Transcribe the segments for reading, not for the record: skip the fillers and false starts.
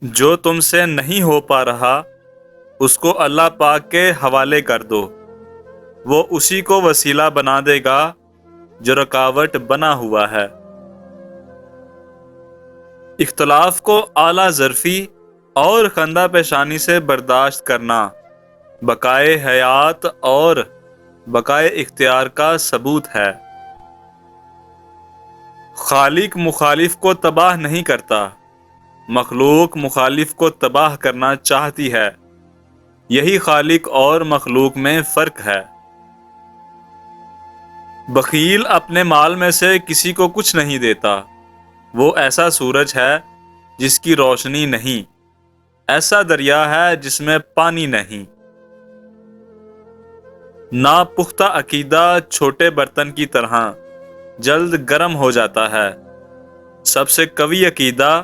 جو تم سے نہیں ہو پا رہا اس کو اللہ پاک کے حوالے کر دو، وہ اسی کو وسیلہ بنا دے گا جو رکاوٹ بنا ہوا ہے۔ اختلاف کو اعلیٰ ظرفی اور خندہ پیشانی سے برداشت کرنا بقائے حیات اور بقائے اختیار کا ثبوت ہے۔ خالق مخالف کو تباہ نہیں کرتا، مخلوق مخالف کو تباہ کرنا چاہتی ہے، یہی خالق اور مخلوق میں فرق ہے۔ بخیل اپنے مال میں سے کسی کو کچھ نہیں دیتا، وہ ایسا سورج ہے جس کی روشنی نہیں، ایسا دریا ہے جس میں پانی نہیں۔ ناپختہ عقیدہ چھوٹے برتن کی طرح جلد گرم ہو جاتا ہے، سب سے قوی عقیدہ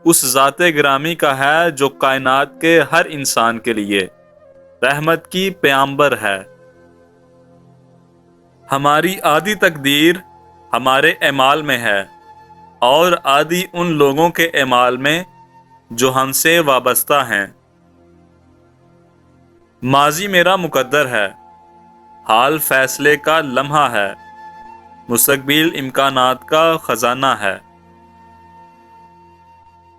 اس ذات گرامی کا ہے جو کائنات کے ہر انسان کے لیے رحمت کی پیامبر ہے۔ ہماری آدھی تقدیر ہمارے اعمال میں ہے اور آدھی ان لوگوں کے اعمال میں جو ہم سے وابستہ ہیں۔ ماضی میرا مقدر ہے، حال فیصلے کا لمحہ ہے، مستقبل امکانات کا خزانہ ہے۔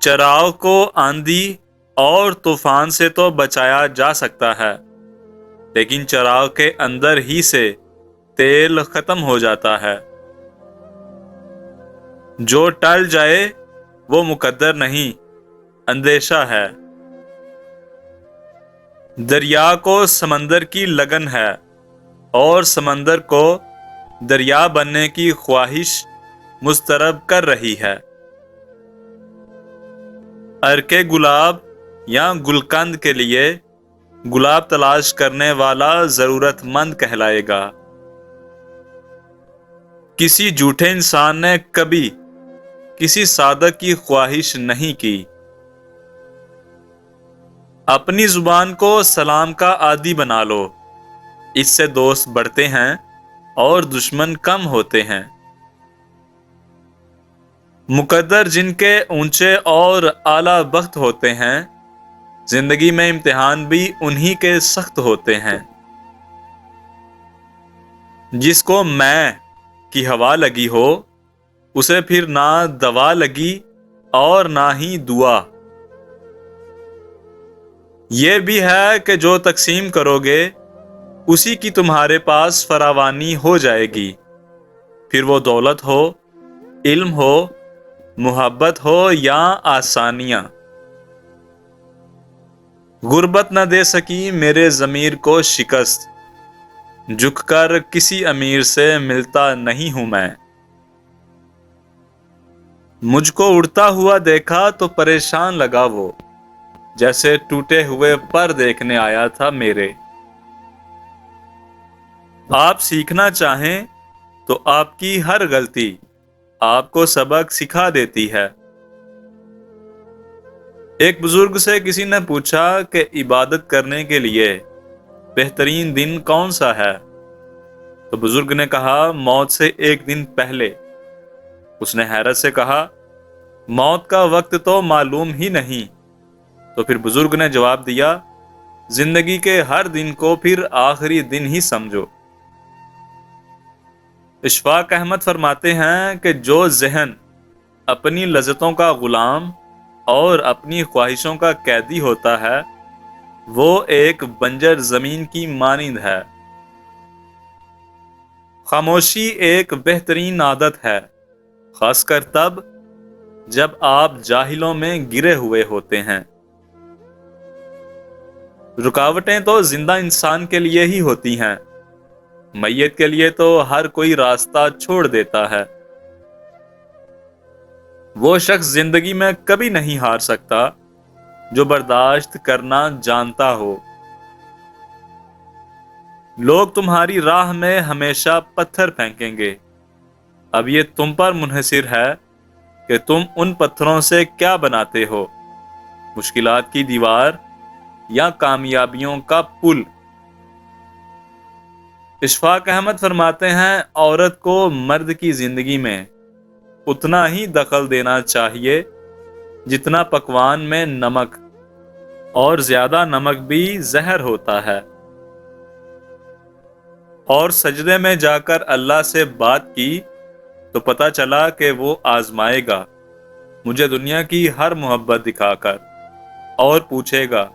چراغ کو آندھی اور طوفان سے تو بچایا جا سکتا ہے، لیکن چراغ کے اندر ہی سے تیل ختم ہو جاتا ہے۔ جو ٹل جائے وہ مقدر نہیں، اندیشہ ہے۔ دریا کو سمندر کی لگن ہے اور سمندر کو دریا بننے کی خواہش مضطرب کر رہی ہے۔ عرق گلاب یا گلقند کے لیے گلاب تلاش کرنے والا ضرورت مند کہلائے گا۔ کسی جھوٹے انسان نے کبھی کسی صادق کی خواہش نہیں کی۔ اپنی زبان کو سلام کا عادی بنا لو، اس سے دوست بڑھتے ہیں اور دشمن کم ہوتے ہیں۔ مقدر جن کے اونچے اور اعلیٰ بخت ہوتے ہیں، زندگی میں امتحان بھی انہی کے سخت ہوتے ہیں۔ جس کو میں کی ہوا لگی ہو اسے پھر نہ دوا لگی اور نہ ہی دعا۔ یہ بھی ہے کہ جو تقسیم کرو گے اسی کی تمہارے پاس فراوانی ہو جائے گی، پھر وہ دولت ہو، علم ہو، محبت ہو یا آسانیاں۔ غربت نہ دے سکی میرے ضمیر کو شکست، جھک کر کسی امیر سے ملتا نہیں ہوں میں۔ مجھ کو اڑتا ہوا دیکھا تو پریشان لگا وہ، جیسے ٹوٹے ہوئے پر دیکھنے آیا تھا میرے۔ آپ سیکھنا چاہیں تو آپ کی ہر غلطی آپ کو سبق سکھا دیتی ہے۔ ایک بزرگ سے کسی نے پوچھا کہ عبادت کرنے کے لیے بہترین دن کون سا ہے؟ تو بزرگ نے کہا موت سے ایک دن پہلے۔ اس نے حیرت سے کہا موت کا وقت تو معلوم ہی نہیں۔ تو پھر بزرگ نے جواب دیا زندگی کے ہر دن کو پھر آخری دن ہی سمجھو۔ اشفاق احمد فرماتے ہیں کہ جو ذہن اپنی لذتوں کا غلام اور اپنی خواہشوں کا قیدی ہوتا ہے وہ ایک بنجر زمین کی مانند ہے۔ خاموشی ایک بہترین عادت ہے، خاص کر تب جب آپ جاہلوں میں گرے ہوئے ہوتے ہیں۔ رکاوٹیں تو زندہ انسان کے لیے ہی ہوتی ہیں، میت کے لیے تو ہر کوئی راستہ چھوڑ دیتا ہے۔ وہ شخص زندگی میں کبھی نہیں ہار سکتا جو برداشت کرنا جانتا ہو۔ لوگ تمہاری راہ میں ہمیشہ پتھر پھینکیں گے، اب یہ تم پر منحصر ہے کہ تم ان پتھروں سے کیا بناتے ہو، مشکلات کی دیوار یا کامیابیوں کا پل۔ اشفاق احمد فرماتے ہیں عورت کو مرد کی زندگی میں اتنا ہی دخل دینا چاہیے جتنا پکوان میں نمک، اور زیادہ نمک بھی زہر ہوتا ہے۔ اور سجدے میں جا کر اللہ سے بات کی تو پتہ چلا کہ وہ آزمائے گا مجھے دنیا کی ہر محبت دکھا کر، اور پوچھے گا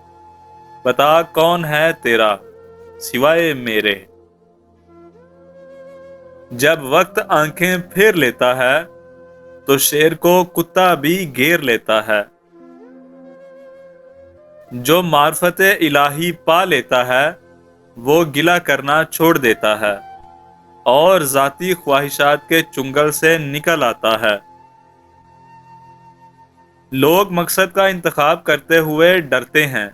بتا کون ہے تیرا سوائے میرے۔ جب وقت آنکھیں پھیر لیتا ہے تو شیر کو کتا بھی گھیر لیتا ہے۔ جو معرفت الہی پا لیتا ہے وہ گلہ کرنا چھوڑ دیتا ہے اور ذاتی خواہشات کے چنگل سے نکل آتا ہے۔ لوگ مقصد کا انتخاب کرتے ہوئے ڈرتے ہیں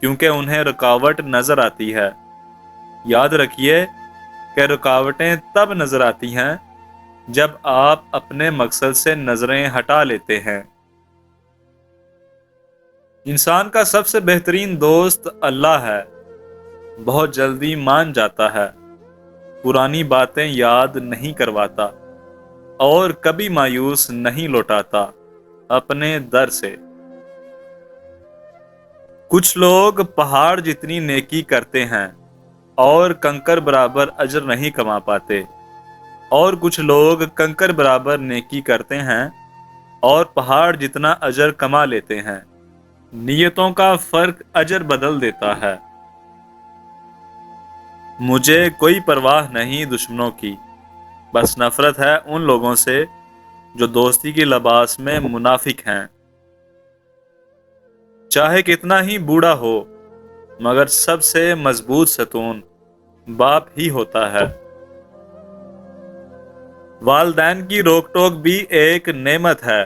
کیونکہ انہیں رکاوٹ نظر آتی ہے۔ یاد رکھیے کہ رکاوٹیں تب نظر آتی ہیں جب آپ اپنے مقصد سے نظریں ہٹا لیتے ہیں۔ انسان کا سب سے بہترین دوست اللہ ہے۔ بہت جلدی مان جاتا ہے، پرانی باتیں یاد نہیں کرواتا، اور کبھی مایوس نہیں لوٹاتا اپنے در سے۔ کچھ لوگ پہاڑ جتنی نیکی کرتے ہیں اور کنکر برابر اجر نہیں کما پاتے، اور کچھ لوگ کنکر برابر نیکی کرتے ہیں اور پہاڑ جتنا اجر کما لیتے ہیں۔ نیتوں کا فرق اجر بدل دیتا ہے۔ مجھے کوئی پرواہ نہیں دشمنوں کی، بس نفرت ہے ان لوگوں سے جو دوستی کے لباس میں منافق ہیں۔ چاہے کتنا ہی بوڑھا ہو مگر سب سے مضبوط ستون باپ ہی ہوتا ہے۔ والدین کی روک ٹوک بھی ایک نعمت ہے،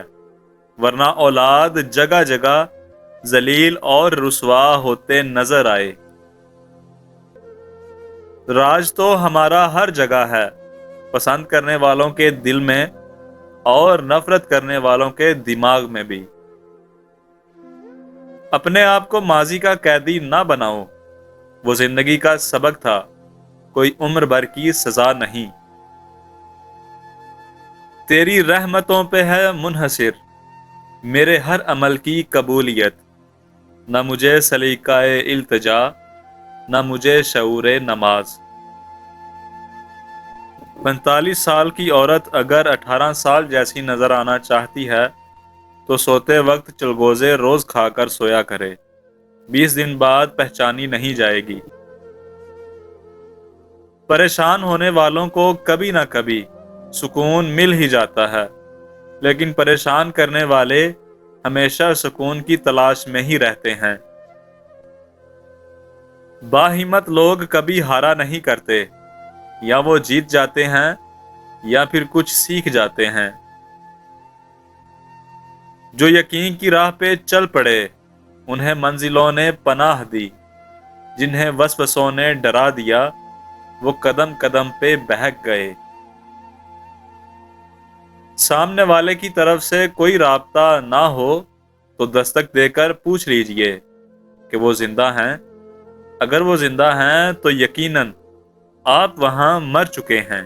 ورنہ اولاد جگہ جگہ ذلیل اور رسوا ہوتے نظر آئے۔ راج تو ہمارا ہر جگہ ہے، پسند کرنے والوں کے دل میں اور نفرت کرنے والوں کے دماغ میں بھی۔ اپنے آپ کو ماضی کا قیدی نہ بناؤ، وہ زندگی کا سبق تھا، کوئی عمر بھر کی سزا نہیں۔ تیری رحمتوں پہ ہے منحصر میرے ہر عمل کی قبولیت، نہ مجھے سلیقہ التجا نہ مجھے شعور نماز۔ 45 سال کی عورت اگر 18 سال جیسی نظر آنا چاہتی ہے تو سوتے وقت چلگوزے روز کھا کر سویا کرے، 20 دن بعد پہچانی نہیں جائے گی۔ پریشان ہونے والوں کو کبھی نہ کبھی سکون مل ہی جاتا ہے، لیکن پریشان کرنے والے ہمیشہ سکون کی تلاش میں ہی رہتے ہیں۔ باہمت لوگ کبھی ہارا نہیں کرتے، یا وہ جیت جاتے ہیں یا پھر کچھ سیکھ جاتے ہیں۔ جو یقین کی راہ پہ چل پڑے انہیں منزلوں نے پناہ دی، جنہیں وسوسوں نے ڈرا دیا وہ قدم قدم پہ بہک گئے۔ سامنے والے کی طرف سے کوئی رابطہ نہ ہو تو دستک دے کر پوچھ لیجئے کہ وہ زندہ ہیں۔ اگر وہ زندہ ہیں تو یقیناً آپ وہاں مر چکے ہیں۔